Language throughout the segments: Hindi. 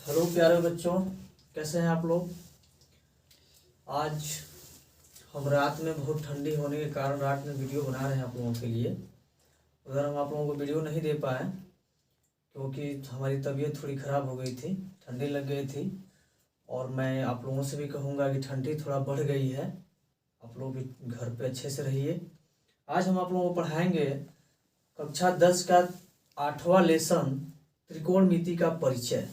हेलो प्यारे बच्चों, कैसे हैं आप लोग। आज हम रात में बहुत ठंडी होने के कारण रात में वीडियो बना रहे हैं आप लोगों के लिए। अगर हम आप लोगों को वीडियो नहीं दे पाए क्योंकि हमारी तबीयत थोड़ी ख़राब हो गई थी, ठंडी लग गई थी, और मैं आप लोगों से भी कहूँगा कि ठंडी थोड़ा बढ़ गई है, आप लोग भी घर पे अच्छे से रहिए। आज हम आप लोगों को पढ़ाएंगे कक्षा 10 का 8वां लेसन त्रिकोणमिति का परिचय।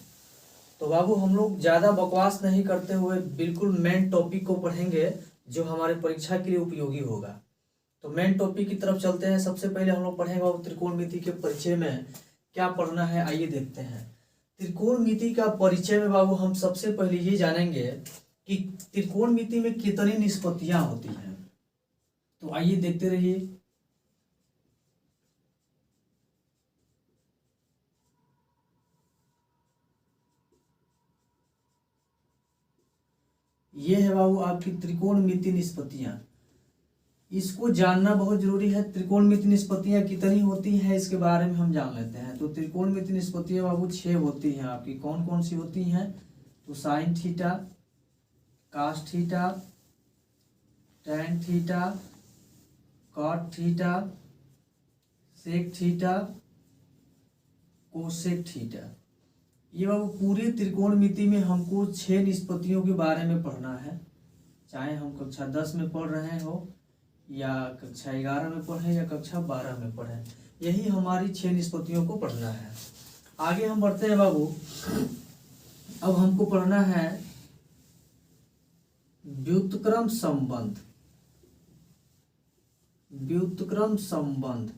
तो बाबू हम लोग ज़्यादा बकवास नहीं करते हुए बिल्कुल मेन टॉपिक को पढ़ेंगे जो हमारे परीक्षा के लिए उपयोगी होगा। तो मेन टॉपिक की तरफ चलते हैं। सबसे पहले हम लोग पढ़ेंगे बाबू त्रिकोणमिति के परिचय में क्या पढ़ना है, आइए देखते हैं। त्रिकोणमिति का परिचय में बाबू हम सबसे पहले ये जानेंगे कि त्रिकोणमिति में कितनी निष्पत्तियां होती हैं। तो आइए देखते रहिए। ये है बाबू आपकी त्रिकोणमिति निष्पत्तियां। इसको जानना बहुत जरूरी है। त्रिकोणमिति निष्पत्तियां कितनी होती हैं इसके बारे में हम जान लेते हैं। तो त्रिकोणमिति निष्पत्तियां बाबू 6 होती हैं आपकी। कौन कौन सी होती हैं? तो sine theta, cos theta, tan theta, cot theta, sec theta, cosec theta. ये बाबू पूरे त्रिकोणमिति में हमको 6 निष्पत्तियों के बारे में पढ़ना है। चाहे हम कक्षा 10 में पढ़ रहे हो या कक्षा 11 में पढ़ें या कक्षा 12 में पढ़ें, यही हमारी 6 निष्पत्तियों को पढ़ना है। आगे हम बढ़ते हैं बाबू। अब हमको पढ़ना है व्युत्क्रम संबंध। व्युत्क्रम संबंध,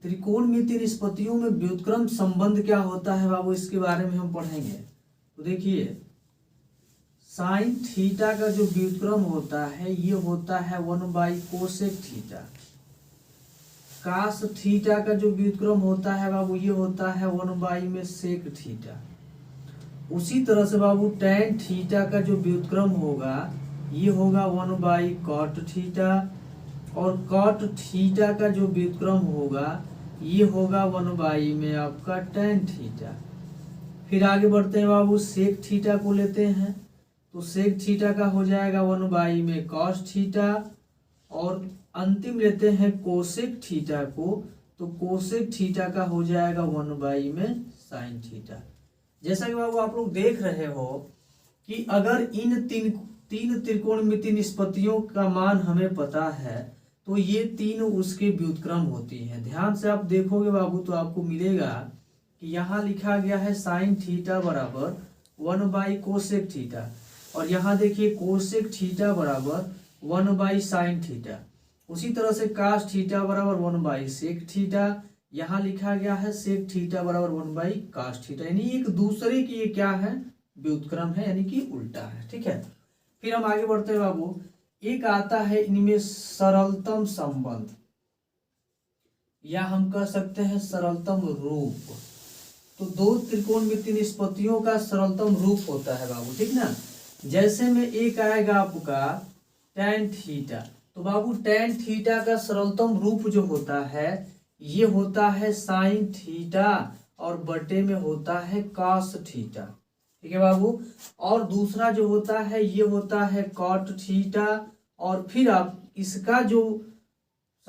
त्रिकोणमिति निष्पत्तियों में व्युत्क्रम संबंध क्या होता है बाबू, इसके बारे में हम पढ़ेंगे। तो देखिए, साइन थीटा का जो व्युत्क्रम होता है ये होता है 1 कोसेक थीटा। कास थीटा का जो व्युत्क्रम होता है बाबू ये होता है 1 में सेक थीटा। उसी तरह से बाबू टैन थीटा का जो व्युत्क्रम होगा ये होगा 1 कॉट थीटा, और कॉट थीटा का जो व्युत्क्रम होगा ये होगा 1 में आपका टैन थीटा। फिर आगे बढ़ते हैं बाबू, सेक थीटा को लेते हैं। तो सेक थीटा का हो जाएगा 1 में कॉस थीटा, और अंतिम लेते हैं कोसेक थीटा को। तो कोसेक थीटा का हो जाएगा 1 में साइन थीटा। जैसा कि बाबू आप लोग देख रहे हो कि अगर इन तीन त्रिकोणमिति निष्पत्तियों का मान हमें पता है तो ये तीनों उसके व्युत्क्रम होती हैं। ध्यान से आप देखोगे बाबू तो आपको मिलेगा कि यहाँ लिखा गया है साइन थीटा बराबर 1 कोसेक थीटा, और यहाँ देखिए कोसेक थीटा बराबर 1 साइन थीटा। उसी तरह से कास थीटा बराबर 1 सेक थीटा, यहाँ लिखा गया है सेक थीटा बराबर 1 कास थीटा। यानी एक दूसरे की ये क्या है, व्युत्क्रम है, यानी कि उल्टा है। ठीक है, फिर हम आगे बढ़ते हैं बाबू। एक आता है इनमें सरलतम संबंध, या हम कह सकते हैं सरलतम रूप। तो 2 त्रिकोणमिति निष्पत्तियों का सरलतम रूप होता है बाबू, ठीक ना। जैसे में एक आएगा आपका टैन थीटा। तो बाबू टैन थीटा का सरलतम रूप जो होता है ये होता है साइन थीटा, और बटे में होता है कॉस थीटा। ठीक है बाबू। और दूसरा जो होता है ये होता है कॉट थीटा, और फिर आप इसका जो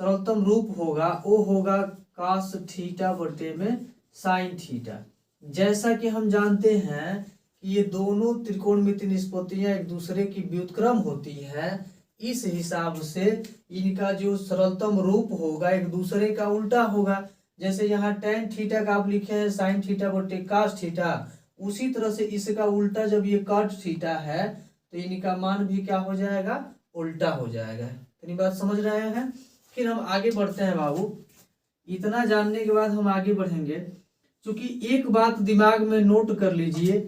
सरलतम रूप होगा वो होगा कॉस थीटा बटे में साइन थीटा। जैसा कि हम जानते हैं कि ये दोनों त्रिकोणमिति निष्पत्तियां एक दूसरे की व्युत्क्रम होती हैं, इस हिसाब से इनका जो सरलतम रूप होगा एक दूसरे का उल्टा होगा। जैसे यहाँ टैन थीटा का आप लिखे हैं साइन थीटा बटे कॉस थीटा, उसी तरह से इसका उल्टा जब ये कॉट थीटा है तो इनका मान भी क्या हो जाएगा, उल्टा हो जाएगा। इतनी बात समझ रहे हैं। फिर हम आगे बढ़ते हैं बाबू। इतना जानने के बाद हम आगे बढ़ेंगे। क्योंकि एक बात दिमाग में नोट कर लीजिए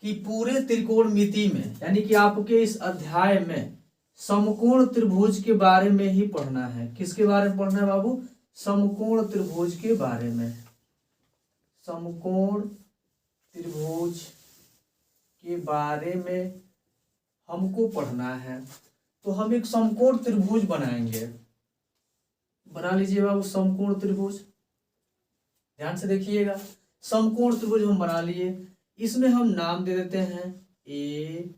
कि पूरे त्रिकोणमिति में, यानी कि आपके इस अध्याय में समकोण त्रिभुज के बारे में ही पढ़ना है। किसके बारे में पढ़ना है बाबू? समकोण त्रिभुज के बारे में। समकोण त्रिभुज के बारे में हमको पढ़ना है। तो हम एक समकोण त्रिभुज बनाएंगे। बना लीजिए बाबू समकोण त्रिभुज। ध्यान से देखिएगा, समकोण त्रिभुज हम बना लिए। इसमें हम नाम दे देते हैं ए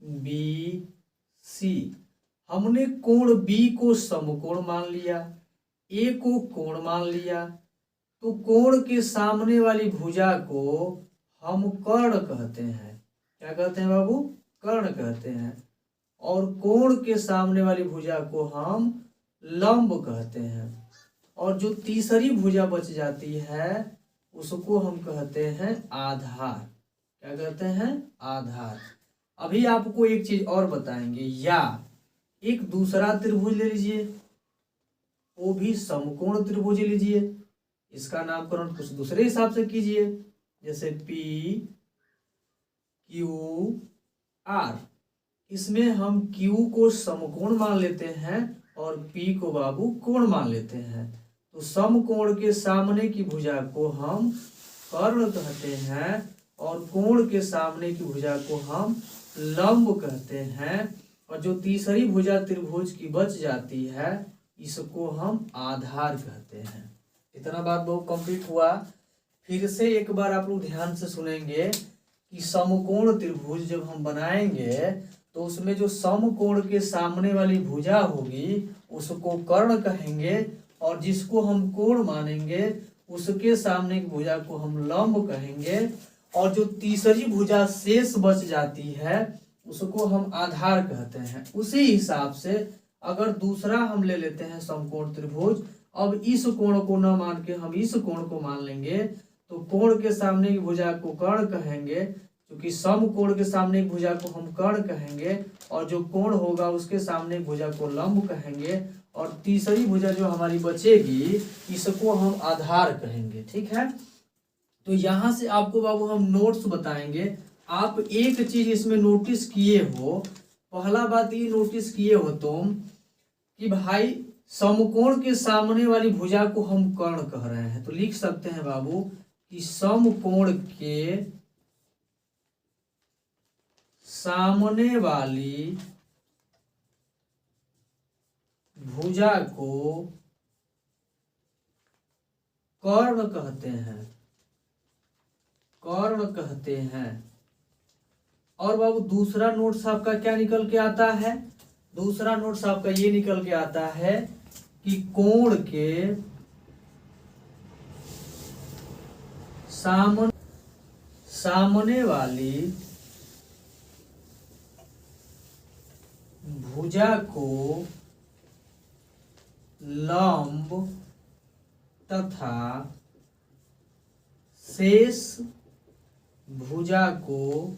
बी सी। हमने कोण बी को समकोण मान लिया, ए को कोण मान लिया, तो कोण के सामने वाली भुजा को हम कर्ण कहते हैं। क्या कहते हैं बाबू? कर्ण कहते हैं। और कोण के सामने वाली भुजा को हम लंब कहते हैं। और जो तीसरी भुजा बच जाती है उसको हम कहते हैं आधार। क्या कहते हैं? आधार। अभी आपको एक चीज और बताएंगे, या एक दूसरा त्रिभुज ले लीजिए, वो भी समकोण त्रिभुज लीजिए, इसका नामकरण कुछ दूसरे हिसाब से कीजिए, जैसे पी क्यू आर। इसमें हम क्यू को समकोण मान लेते हैं और पी को बाबू कोण मान लेते हैं। तो समकोण के सामने की भुजा को हम कर्ण कहते हैं और कोण के सामने की भुजा को हम लंब कहते हैं। और जो तीसरी भुजा त्रिभुज की बच जाती है इसको हम आधार कहते हैं। इतना बात बहुत कंप्लीट हुआ। फिर से एक बार आप लोग ध्यान से सुनेंगे कि समकोण त्रिभुज जब हम बनाएंगे तो उसमें जो समकोण के सामने वाली भुजा होगी उसको कर्ण कहेंगे और जिसको हम कोण मानेंगे उसके सामने की भुजा को हम लंब कहेंगे। और जो तीसरी भुजा शेष बच जाती है उसको हम आधार कहते हैं। उसी हिसाब से अगर दूसरा हम ले लेते हैं समकोण त्रिभुज, अब इस कोण को न मान के हम इस कोण को मान लेंगे, तो कोण के सामने की भुजा को कर्ण कहेंगे, क्योंकि समकोण के सामने की भुजा को हम कर्ण कहेंगे और जो कोण होगा उसके सामने की भुजा को लंब कहेंगे और तीसरी भुजा जो हमारी बचेगी इसको हम आधार कहेंगे। ठीक है, तो यहाँ से आपको बाबू हम नोट्स बताएंगे। आप एक चीज इसमें नोटिस किए हो, पहला बात ये नोटिस किए हो तुम कि भाई समकोण के सामने वाली भुजा को हम कर्ण कह रहे हैं, तो लिख सकते हैं बाबू कि समकोण के सामने वाली भुजा को कर्ण कहते हैं, कर्ण कहते हैं। और बाबू दूसरा नोट्स आपका क्या निकल के आता है? दूसरा नोट्स आपका ये निकल के आता है कि कोण के सामने वाली भुजा को लंब तथा शेष भुजा को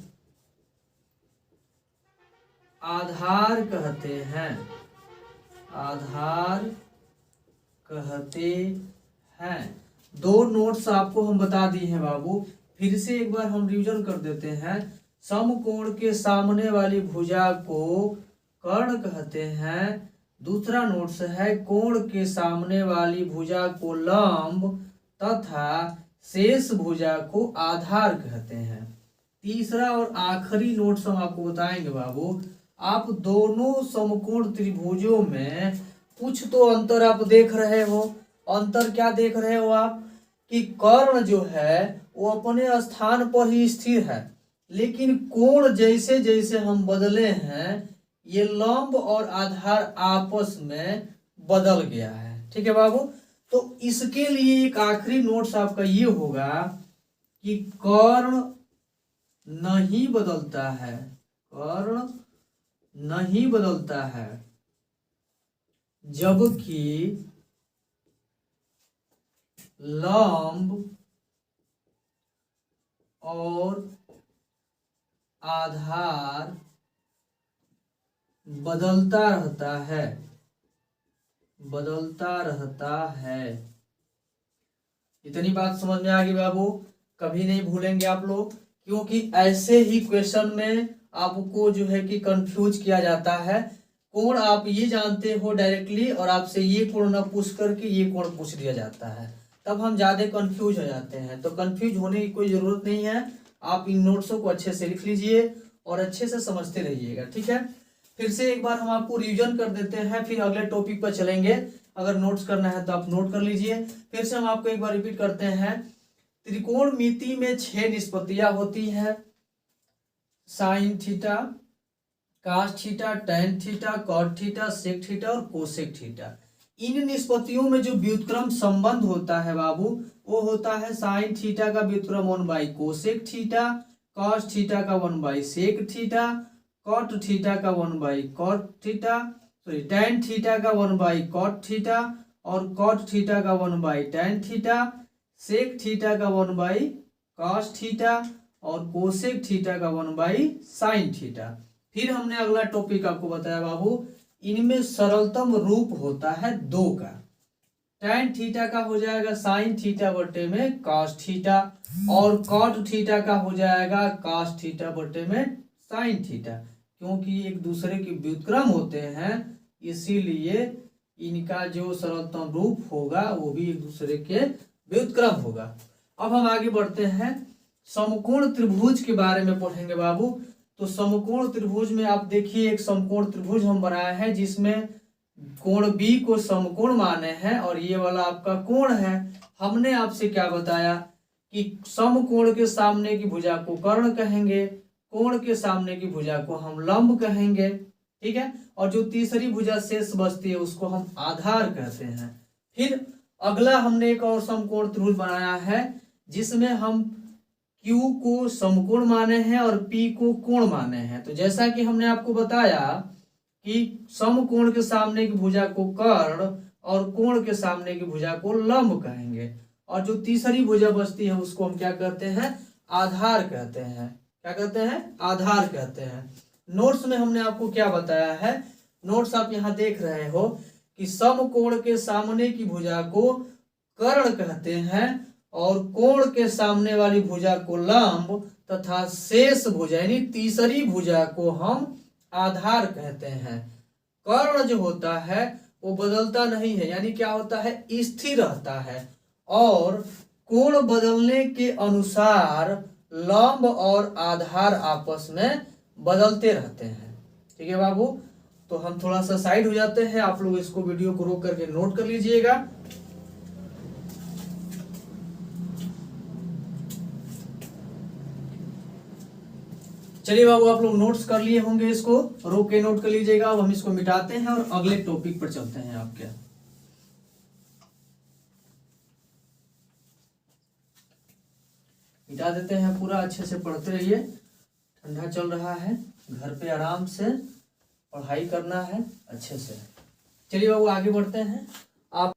आधार कहते हैं, आधार कहते हैं। दो नोट्स आपको हम बता दिए हैं बाबू, फिर से एक बार हम रिवीजन कर देते हैं। समकोण के सामने वाली भुजा को कर्ण कहते हैं। दूसरा नोट्स है कोण के सामने वाली भुजा को लंब तथा शेष भुजा को आधार कहते हैं। तीसरा और आखिरी नोट्स हम आपको बताएंगे बाबू, आप दोनों समकोण त्रिभुजों में कुछ तो अंतर आप देख रहे हो। अंतर क्या देख रहे हो आप? कि कर्ण जो है वो अपने स्थान पर ही स्थिर है, लेकिन कोण जैसे जैसे हम बदले हैं ये लंब और आधार आपस में बदल गया है। ठीक है बाबू, तो इसके लिए एक आखिरी नोट्स आपका ये होगा कि कर्ण नहीं बदलता है, कर्ण नहीं बदलता है, जबकि लंब और आधार बदलता रहता है, बदलता रहता है। इतनी बात समझ में आ गई बाबू? कभी नहीं भूलेंगे आप लोग, क्योंकि ऐसे ही क्वेश्चन में आपको जो है कि कंफ्यूज किया जाता है। कोण आप ये जानते हो डायरेक्टली और आपसे ये कोण न पूछ करके ये कोण पूछ दिया जाता है, तब हम ज्यादा कंफ्यूज हो जाते हैं। तो कंफ्यूज होने की कोई जरूरत नहीं है, आप इन नोट्सों को अच्छे से लिख लीजिए और अच्छे से समझते रहिएगा। ठीक है, फिर से एक बार हम आपको रिवीजन कर देते हैं, फिर अगले टॉपिक पर चलेंगे। अगर नोट्स करना है तो आप नोट कर लीजिए। फिर से हम आपको एक बार रिपीट करते हैं त्रिकोणमिति में 6 निष्पत्तियां होती है, sine theta, cos theta, tan theta, cot theta, sec theta और कोसेक थीटा। इन निष्पत्तियों में जो व्युत्क्रम संबंध होता है बाबू, वो होता है साइन थीटा का व्युत्क्रम 1 कोसेक थीटा, कॉस थीटा का 1 सेक थीटा, कॉट थीटा का 1 cot theta, sorry tan theta का 1 कॉट थीटा और कॉट थीटा का 1 टैन थीटा, सेक थीटा का 1 कॉस थीटा और कोसेक थीटा का 1 साइन थीटा। फिर हमने अगला टॉपिक आपको बताया बाबू, इनमें सरलतम रूप होता है 2 का। टैन थीटा का हो जाएगा साइन थीटा बटे में कॉस थीटा और कॉट थीटा का हो जाएगा कॉस थीटा बटे में साइन थीटा। क्योंकि एक दूसरे के व्युत्क्रम होते हैं इसीलिए इनका जो सरलतम रूप होगा वो भी एक दूसरे के व्युत्क्रम होगा। अब हम आगे बढ़ते हैं, समकोण त्रिभुज के बारे में पढ़ेंगे बाबू। तो समकोण त्रिभुज में आप देखिए, एक समकोण त्रिभुज हम बनाया है जिसमें कोण बी को समकोण माने हैं और ये वाला आपका कोण है। हमने आपसे क्या बताया कि समकोण के सामने की भुजा को कर्ण कहेंगे, कोण के सामने की भुजा को हम लंब कहेंगे, ठीक है। और जो तीसरी भुजा शेष बचती है उसको हम आधार कहते हैं। फिर अगला हमने एक और समकोण त्रिभुज बनाया है जिसमें हम Q को समकोण माने हैं और P को कोण माने हैं। तो जैसा कि हमने आपको बताया कि समकोण के सामने की भुजा को कर्ण और कोण के सामने की भुजा को लंब कहेंगे और जो तीसरी भुजा बचती है उसको हम क्या कहते हैं, आधार कहते हैं। क्या कहते हैं, आधार कहते हैं। नोट्स में हमने आपको क्या बताया है, नोट्स आप यहाँ देख रहे हो कि समकोण के सामने की भुजा को कर्ण कहते हैं और कोण के सामने वाली भुजा को लंब तथा शेष भुजा यानी तीसरी भुजा को हम आधार कहते हैं। कर्ण जो होता है वो बदलता नहीं है, यानी क्या होता है, स्थिर रहता है और कोण बदलने के अनुसार लंब और आधार आपस में बदलते रहते हैं। ठीक है बाबू, तो हम थोड़ा सा साइड हो जाते हैं, आप लोग इसको वीडियो को रोक करके नोट कर लीजिएगा। चलिए बाबू, आप लोग नोट्स कर लिए होंगे, इसको रोक के नोट कर लीजिएगा। अब हम इसको मिटाते हैं और अगले टॉपिक पर चलते हैं। आपके मिटा देते हैं पूरा, अच्छे से पढ़ते रहिए। ठंडा चल रहा है, घर पे आराम से पढ़ाई करना है अच्छे से। चलिए बाबू आगे बढ़ते हैं। आप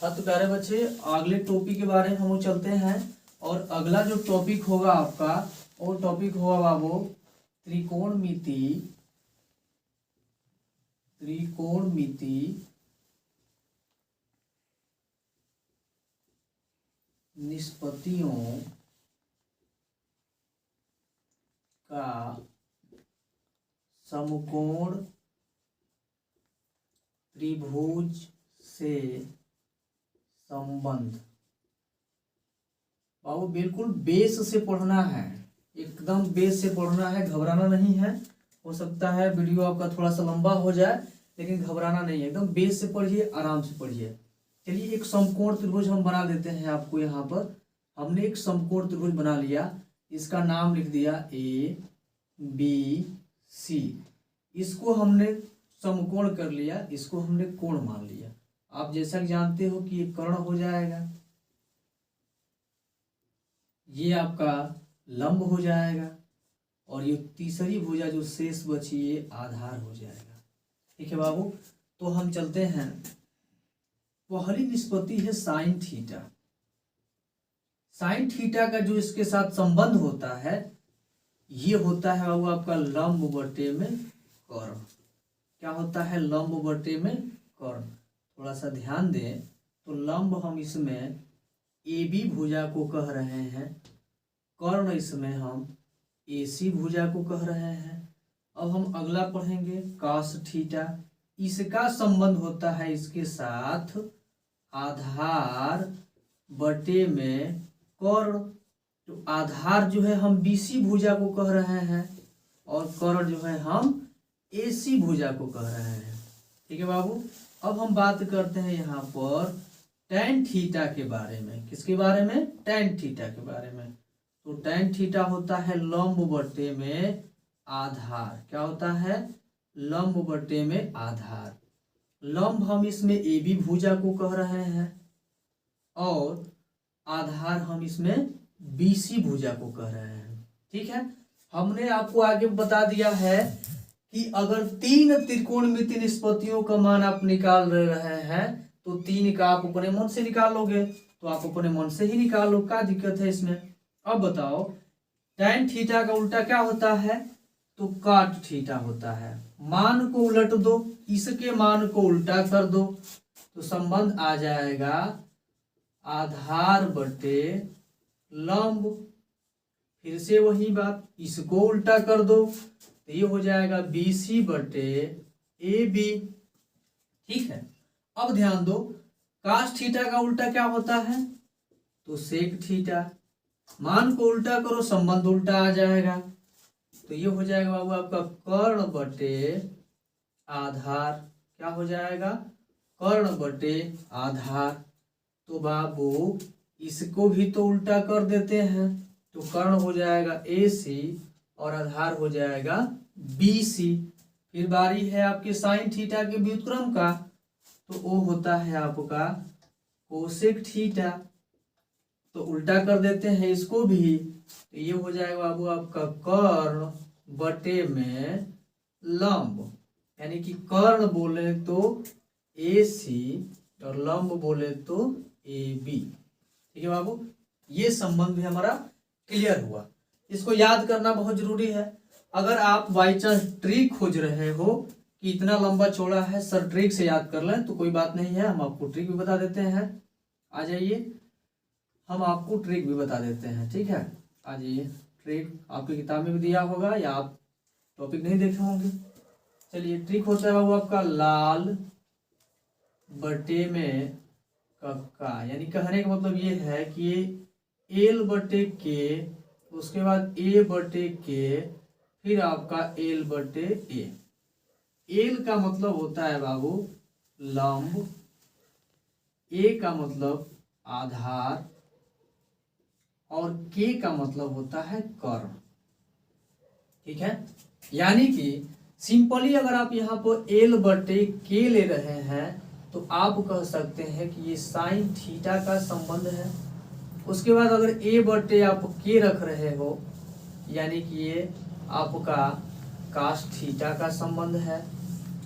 तो प्यारे बच्चे, अगले टॉपिक के बारे में हम चलते हैं और अगला जो टॉपिक होगा आपका वो टॉपिक होगा बाबू त्रिकोणमिति। निष्पत्तियों का समकोण त्रिभुज से संबंध। बाबू बिल्कुल बेस से पढ़ना है, एकदम बेस से पढ़ना है, घबराना नहीं है। हो सकता है वीडियो आपका थोड़ा सा लंबा हो जाए, लेकिन घबराना नहीं है, एकदम बेस से पढ़िए, आराम से पढ़िए। चलिए एक समकोण त्रिभुज हम बना देते हैं आपको। यहाँ पर हमने एक समकोण त्रिभुज बना लिया, इसका नाम लिख दिया ABC। इसको हमने समकोण कर लिया, इसको हमने कोण मान लिया। आप जैसा कि जानते हो कि ये कर्ण हो जाएगा, ये आपका लंब हो जाएगा और ये तीसरी भुजा जो शेष बची ये आधार हो जाएगा। ठीक है बाबू, तो हम चलते हैं। पहली निष्पत्ति है साइन थीटा। साइन थीटा का जो इसके साथ संबंध होता है ये होता है बाबू आपका लंब बटे में कर्ण। क्या होता है, लंब बटे में कर्ण। थोड़ा सा ध्यान दें तो लंब हम इसमें AB भुजा को कह रहे हैं, कर्ण इसमें हम AC भुजा को कह रहे हैं। अब हम अगला पढ़ेंगे कॉस थीटा। इसका संबंध होता है इसके साथ आधार बटे में कर्ण। तो आधार जो है हम BC भुजा को कह रहे हैं और कर्ण जो है हम AC भुजा को कह रहे हैं। ठीक है बाबू, अब हम बात करते हैं यहाँ पर tan थीटा के बारे में। किसके बारे में? tan थीटा के बारे में। तो tan थीटा होता है लंब बटे में आधार। क्या होता है? लंब बटे में आधार। लंब हम इसमें ए बी भुजा को कह रहे हैं और आधार हम इसमें बी सी भुजा को कह रहे हैं। ठीक है, हमने आपको आगे बता दिया है कि अगर तीन त्रिकोणमितीय निष्पत्तियों का मान आप निकाल रहे हैं तो तीन का आप अपने मन से निकालोगे, तो आप अपने मन से ही निकालो, क्या दिक्कत है इसमें। अब बताओ tan थीटा का उल्टा क्या होता है? तो cot थीटा होता है। मान को उलट दो, इसके मान को उल्टा कर दो, तो संबंध आ जाएगा आधार बटे लंब। फिर से वही बात, इसको उल्टा कर दो तो ये हो जाएगा BC बटे AB। ठीक है, अब ध्यान दो cos थीटा का उल्टा क्या होता है? तो sec थीटा। मान को उल्टा करो, संबंध उल्टा आ जाएगा, तो ये हो जाएगा बाबू आपका कर्ण बटे आधार। क्या हो जाएगा? कर्ण बटे आधार। तो बाबू इसको भी तो उल्टा कर देते हैं, तो कर्ण हो जाएगा AC और आधार हो जाएगा BC। फिर बारी है आपके साइन थीटा के व्युत्क्रम का, तो वो होता है आपका कोसेक थीटा। तो उल्टा कर देते हैं इसको भी, तो ये हो जाएगा बाबू आपका कर्ण बटे में लंब। यानी कि कर्ण बोले तो AC और लंब बोले तो AB। ठीक है बाबू, ये संबंध भी हमारा क्लियर हुआ। इसको याद करना बहुत जरूरी है। अगर आप बाई चांस ट्रिक खोज रहे हो कि इतना लंबा चौड़ा है सर, ट्रिक से याद कर लें, तो कोई बात नहीं है, हम आपको ट्रिक भी बता देते हैं। आ जाइए, हम आपको ट्रिक भी बता देते हैं। ठीक है, आ जाइए, ट्रिक आपकी किताब में भी दिया होगा या आप टॉपिक नहीं देखे होंगे। चलिए, ट्रिक होता है बाबू आपका लाल बटे में कक्का। यानी कहने का मतलब ये है कि ये L बटे के, उसके बाद A बटे के, फिर आपका L बटे A। L का मतलब होता है बाबू लंब, A का मतलब आधार और K का मतलब होता है कर्ण। ठीक है, यानी कि सिंपली अगर आप यहाँ पर L बटे K ले रहे हैं तो आप कह सकते हैं कि ये साइन थीटा का संबंध है। उसके बाद अगर A बटे आप K रख रहे हो, यानी कि ये आपका cos थीटा का संबंध है।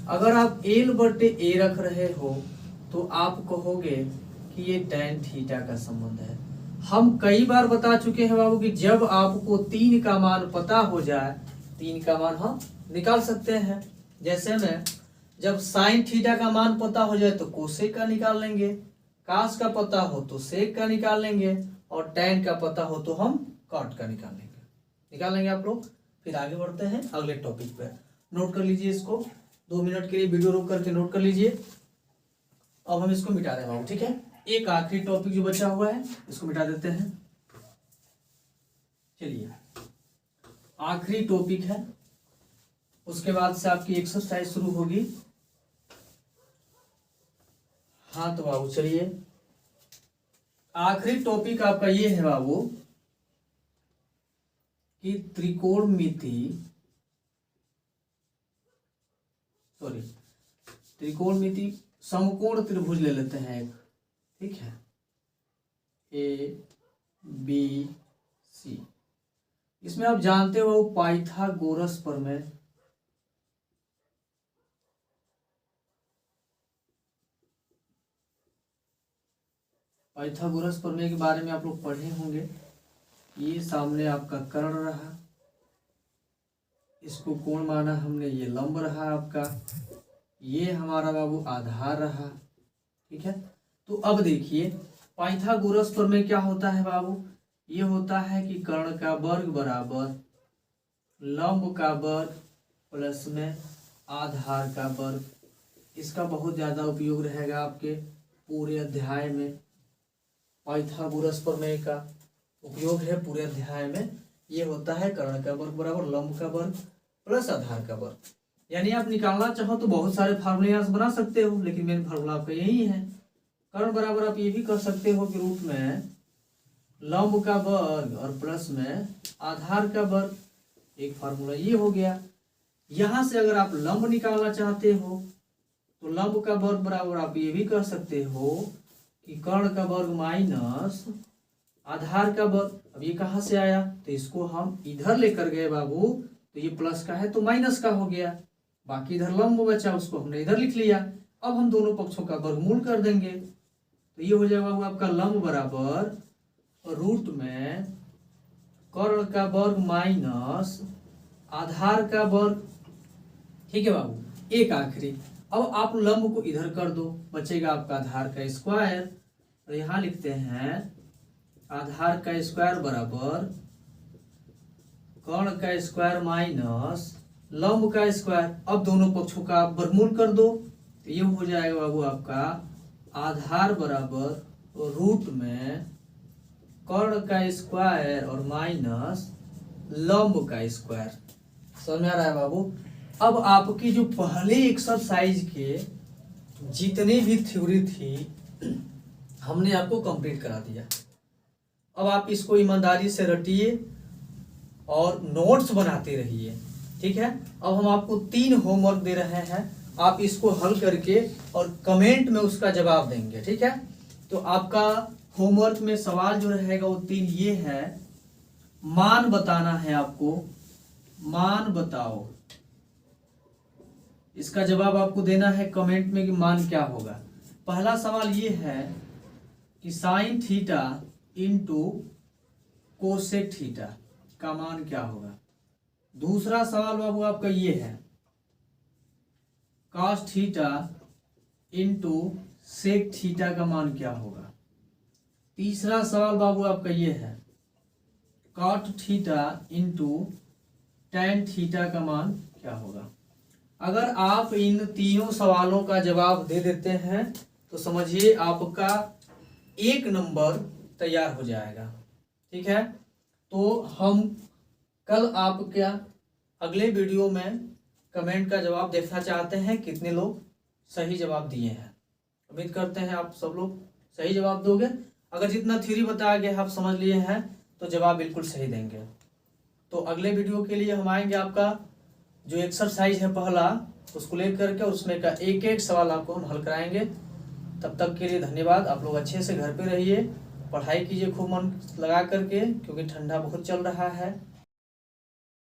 अगर आप L बटे A रख रहे हो तो आप कहोगे कि ये tan थीटा का संबंध है। हम कई बार बता चुके हैं बाबू कि जब आपको 3 का मान पता हो जाए, 3 का मान हम निकाल सकते हैं। जैसे में जब साइन थीटा का मान पता हो जाए तो कोसेक का निकाल लेंगे, कास का पता हो तो सेक का निकाल लेंगे, और tan का पता हो तो हम कॉट का निकाल लेंगे आप लोग। फिर आगे बढ़ते हैं अगले टॉपिक पे। नोट कर लीजिए इसको, 2 मिनट के लिए वीडियो रोक करके नोट कर लीजिए। अब हम इसको मिटा रहे हैं, ठीक है। एक आखिरी टॉपिक जो बचा हुआ है इसको मिटा देते हैं। चलिए, आखिरी टॉपिक है, उसके बाद से आपकी एक्सरसाइज शुरू होगी। हाँ तो बाबू चलिए, आखिरी टॉपिक आपका ये है बाबू कि त्रिकोणमिति समकोण त्रिभुज ले लेते हैं एक, ठीक है, ABC। इसमें आप जानते हो पाइथागोरस प्रमेय, पाइथागोरस प्रमेय के बारे में आप लोग पढ़े होंगे। ये सामने आपका कर्ण रहा, इसको कोण माना हमने, ये लंब रहा आपका, ये हमारा बाबू आधार रहा। ठीक है, तो अब देखिए पाइथागोरस प्रमेय क्या होता है बाबू। ये होता है कि कर्ण का वर्ग बराबर लंब का वर्ग प्लस में आधार का वर्ग। इसका बहुत ज्यादा उपयोग रहेगा आपके पूरे अध्याय में। पाइथागोरस प्रमेय का उपयोग है पूरे अध्याय में। ये होता है कर्ण का वर्ग बराबर लंब का वर्ग प्लस आधार का वर्ग। यानी आप निकालना चाहो तो बहुत सारे फार्मूले यहाँ से बना सकते हो, लेकिन मेन फार्मूला आपका यही है। कर्ण बराबर आप ये भी कर सकते हो कि रूट में लंब का वर्ग और प्लस में आधार का वर्ग, एक फार्मूला ये हो गया। यहां से अगर आप लंब निकालना चाहते हो तो लंब का वर्ग बराबर आप ये भी कर सकते हो कि कर्ण का वर्ग माइनस आधार का वर्ग। अब ये कहाँ से आया, तो इसको हम इधर लेकर गए बाबू, तो ये प्लस का है तो माइनस का हो गया, बाकी इधर लंब बचा उसको हमने इधर लिख लिया। अब हम दोनों पक्षों का वर्गमूल कर देंगे, तो ये हो जाएगा बाबू आपका लंब बराबर रूट में कर्ण का वर्ग माइनस आधार का वर्ग। ठीक है बाबू, एक आखिरी, अब आप लंब को इधर कर दो, बचेगा आपका आधार का स्क्वायर। तो यहां लिखते हैं आधार का स्क्वायर बराबर कर्ण का स्क्वायर माइनस लंब का स्क्वायर। अब दोनों पक्षों का आप वर्गमूल कर दो, तो ये हो जाएगा बाबू आपका आधार बराबर रूट में कर्ण का स्क्वायर और माइनस लंब का स्क्वायर। समझ में आ रहा है बाबू। अब आपकी जो पहले एक्सरसाइज के जितनी भी थ्योरी थी हमने आपको कंप्लीट करा दिया। अब आप इसको ईमानदारी से रटिए और नोट्स बनाते रहिए, ठीक है। अब हम आपको 3 होमवर्क दे रहे हैं, आप इसको हल करके और कमेंट में उसका जवाब देंगे, ठीक है। तो आपका होमवर्क में सवाल जो रहेगा वो 3 ये है, मान बताना है आपको, मान बताओ। इसका जवाब आपको देना है कमेंट में कि मान क्या होगा। पहला सवाल ये है कि sine theta into cosec theta का मान क्या होगा। दूसरा सवाल बाबू आपका ये है cos theta into sec theta का मान क्या होगा। तीसरा सवाल बाबू आपका ये है cot theta into tan theta का मान क्या होगा। अगर आप इन तीनों सवालों का जवाब दे देते हैं तो समझिए आपका 1 नंबर तैयार हो जाएगा, ठीक है। तो हम कल आपका अगले वीडियो में कमेंट का जवाब देखना चाहते हैं, कितने लोग सही जवाब दिए हैं। उम्मीद करते हैं आप सब लोग सही जवाब दोगे। अगर जितना थ्योरी बताया गया आप समझ लिए हैं तो जवाब बिल्कुल सही देंगे। तो अगले वीडियो के लिए हम आएंगे, आपका जो एक्सरसाइज है पहला उसको लेकर के उसमें का एक एक सवाल आपको हम हल कराएंगे। तब तक के लिए धन्यवाद। आप लोग अच्छे से घर पे रहिए, पढ़ाई कीजिए खूब मन लगा करके, क्योंकि ठंडा बहुत चल रहा है।